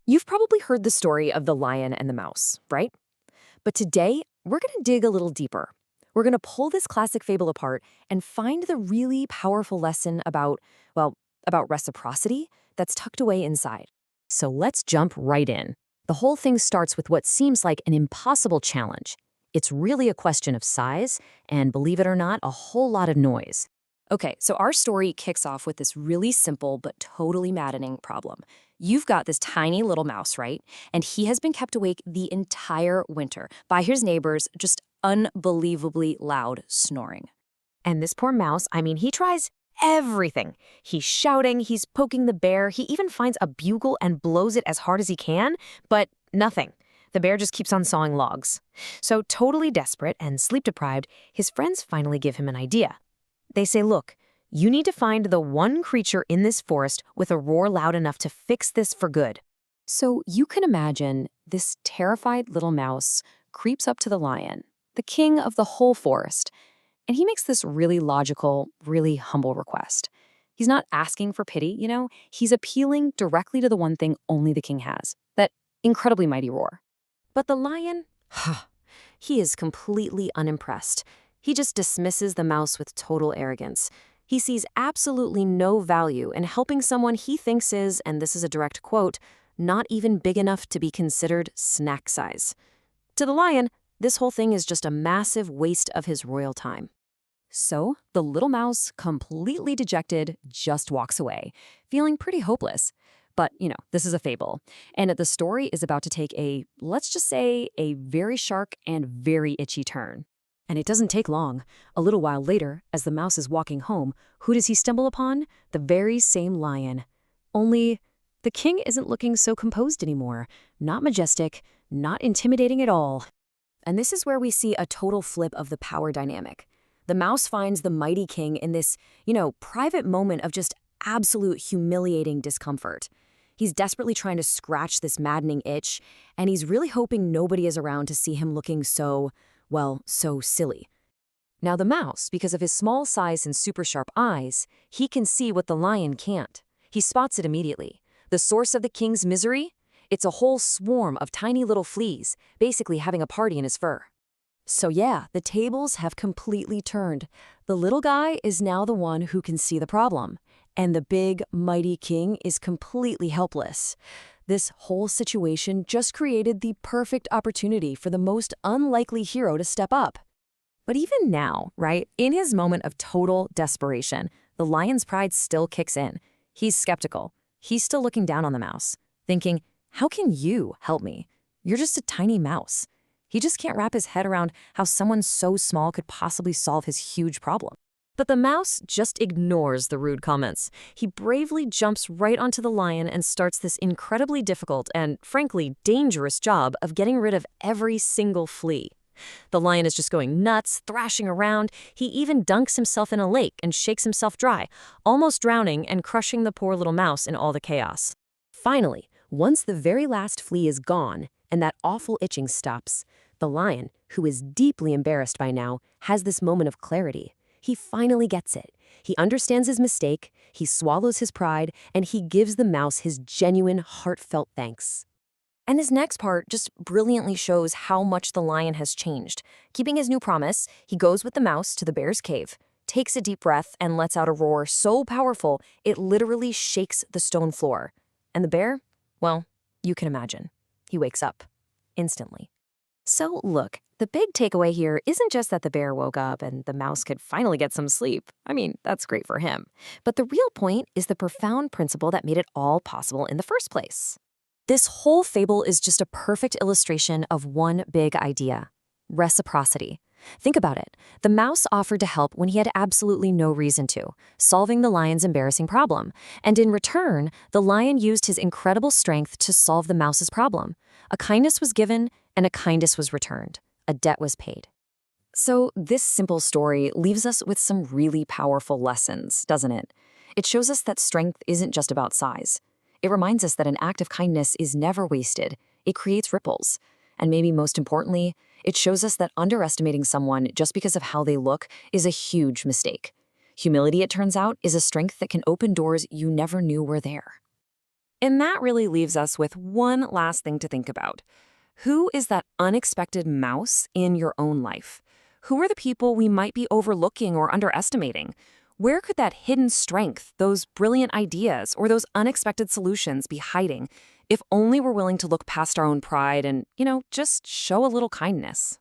You've probably heard the story of the lion and the mouse, right? But today, we're going to dig a little deeper. We're going to pull this classic fable apart and find the really powerful lesson about reciprocity that's tucked away inside. So let's jump right in. The whole thing starts with what seems like an impossible challenge. It's really a question of size and, believe it or not, a whole lot of noise. Okay, so our story kicks off with this really simple but totally maddening problem. You've got this tiny little mouse, right? And he has been kept awake the entire winter by his neighbors, just unbelievably loud snoring. And this poor mouse, he tries everything. He's shouting, he's poking the bear, he even finds a bugle and blows it as hard as he can, but nothing. The bear just keeps on sawing logs. So, totally desperate and sleep-deprived, his friends finally give him an idea. They say, look, you need to find the one creature in this forest with a roar loud enough to fix this for good. So you can imagine this terrified little mouse creeps up to the lion, the king of the whole forest, and he makes this really logical, really humble request. He's not asking for pity, he's appealing directly to the one thing only the king has, that incredibly mighty roar. But the lion, he is completely unimpressed. He just dismisses the mouse with total arrogance. He sees absolutely no value in helping someone he thinks is, and this is a direct quote, not even big enough to be considered snack size. To the lion, this whole thing is just a massive waste of his royal time. So the little mouse, completely dejected, just walks away, feeling pretty hopeless. But, this is a fable. And the story is about to take let's just say, a very sharp and very itchy turn. And it doesn't take long. A little while later, as the mouse is walking home, who does he stumble upon? The very same lion. Only the king isn't looking so composed anymore. Not majestic, not intimidating at all. And this is where we see a total flip of the power dynamic. The mouse finds the mighty king in this, private moment of just absolute humiliating discomfort. He's desperately trying to scratch this maddening itch, and he's really hoping nobody is around to see him looking so silly. Now the mouse, because of his small size and super sharp eyes, he can see what the lion can't. He spots it immediately. The source of the king's misery? It's a whole swarm of tiny little fleas, basically having a party in his fur. So yeah, the tables have completely turned. The little guy is now the one who can see the problem, and the big, mighty king is completely helpless. This whole situation just created the perfect opportunity for the most unlikely hero to step up. But even now, right, in his moment of total desperation, the lion's pride still kicks in. He's skeptical. He's still looking down on the mouse, thinking, how can you help me? You're just a tiny mouse. He just can't wrap his head around how someone so small could possibly solve his huge problem. But the mouse just ignores the rude comments. He bravely jumps right onto the lion and starts this incredibly difficult and, frankly, dangerous job of getting rid of every single flea. The lion is just going nuts, thrashing around. He even dunks himself in a lake and shakes himself dry, almost drowning and crushing the poor little mouse in all the chaos. Finally, once the very last flea is gone and that awful itching stops, the lion, who is deeply embarrassed by now, has this moment of clarity. He finally gets it. He understands his mistake, he swallows his pride, and he gives the mouse his genuine, heartfelt thanks. And this next part just brilliantly shows how much the lion has changed. Keeping his new promise, he goes with the mouse to the bear's cave, takes a deep breath, and lets out a roar so powerful it literally shakes the stone floor. And the bear? Well, you can imagine. He wakes up instantly. So look, the big takeaway here isn't just that the bear woke up and the mouse could finally get some sleep. That's great for him. But the real point is the profound principle that made it all possible in the first place. This whole fable is just a perfect illustration of one big idea: reciprocity. Think about it. The mouse offered to help when he had absolutely no reason to, solving the lion's embarrassing problem. And in return, the lion used his incredible strength to solve the mouse's problem. A kindness was given, and a kindness was returned. A debt was paid. So this simple story leaves us with some really powerful lessons, doesn't it? It shows us that strength isn't just about size. It reminds us that an act of kindness is never wasted. It creates ripples. And maybe most importantly, it shows us that underestimating someone just because of how they look is a huge mistake. Humility, it turns out, is a strength that can open doors you never knew were there. And that really leaves us with one last thing to think about. Who is that unexpected mouse in your own life? Who are the people we might be overlooking or underestimating? Where could that hidden strength, those brilliant ideas, or those unexpected solutions be hiding if only we're willing to look past our own pride and, just show a little kindness?